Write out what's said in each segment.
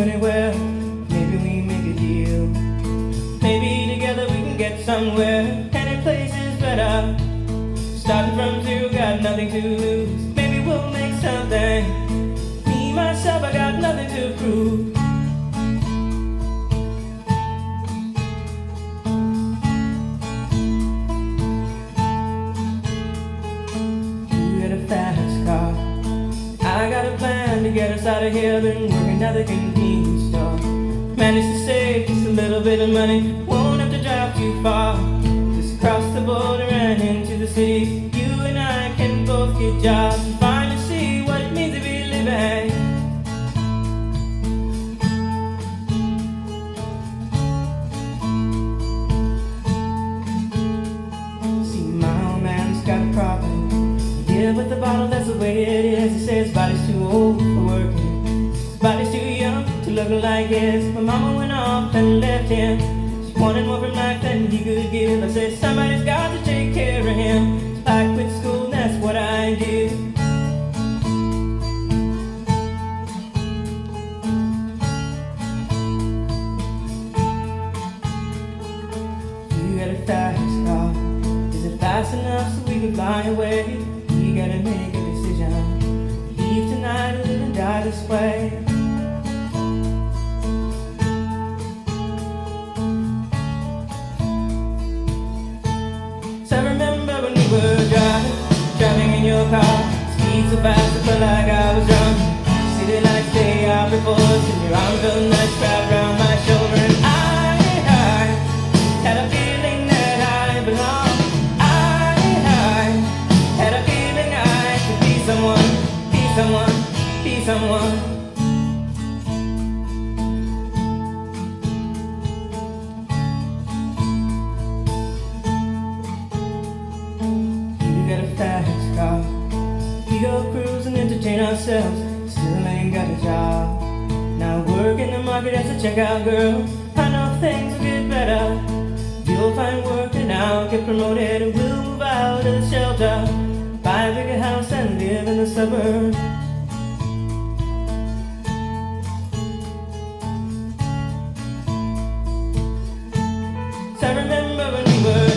anywhere. Maybe we make a deal. Maybe together we can get somewhere. Any place is better. Starting from zero, got nothing to lose. Maybe we'll make something. Me, myself, I got nothing to prove. I got a plan to get us out of here. Been working at the convenience store. Managed to save just a little bit of money. Won't have to drive too far. Just cross the border and into the city. You and I can both get jobs and finally see what it means to be living. See, my old man's got a problem. Yeah, but the bottle, that's the way it is. He says his body's too old for working. His body's too young to look like his. My mama went off and left him. She wanted more from life than he could give. I said somebody's got to take care of him. So I quit school and that's what I did. You got a fast car. Is it fast enough so we can fly away? We gotta make a decision. Leave tonight or live and die this way. So I remember when we were driving in your car. Speed so fast I felt like I was drunk. City lights stay out before us, and your arm felt nice wrapped around my shoulder. And I had a feeling that I belonged. Someone. You got a fast car. We go cruise and entertain ourselves. Still ain't got a job. Now work in the market as a checkout girl. I know things will get better. You'll find work and I'll get promoted, and we'll move out of the shelter, buy a bigger house and live in the suburbs. I remember when we were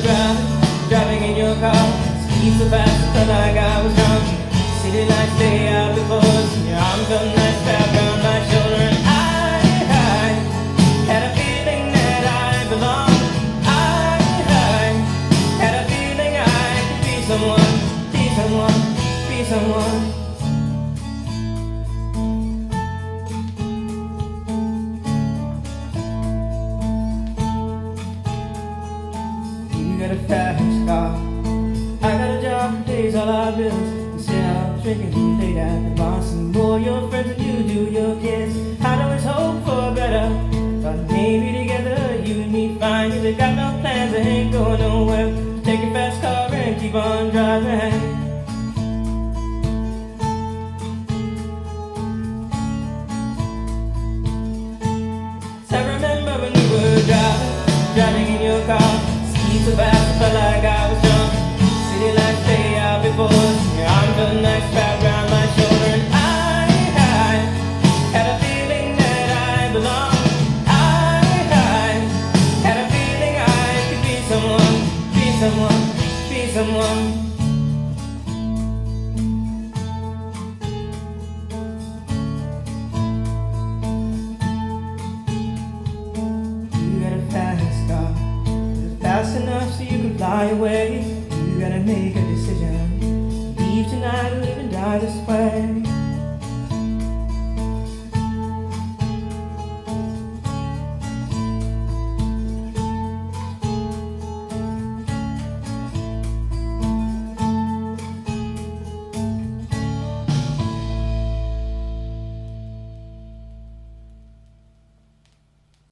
driving in your car. Speed so fast I felt like I was drunk. City lights stay out before us, and your arm felt nice wrapped around my shoulder. And I had a feeling that I belonged. I had a feeling I could be someone, be someone, be someone. Fast car. I got a job that pays all our bills. Instead I'm drinking late at the bar. Some more your friends than you do your kids. I'd always hope for better. Thought maybe together you and me fine. You got no plans, I ain't going nowhere. Take your fast car and keep on driving. So I remember when we were driving in your car. So fast I felt like I was drunk. City lights stay out before us. Your arm felt nice wrapped around my shoulder. And I had a feeling that I belonged. I had a feeling I could be someone, be someone, be someone. You got a fast car. Fast enough so you can fly away. You gotta make a decision. Leave tonight or live and die this way.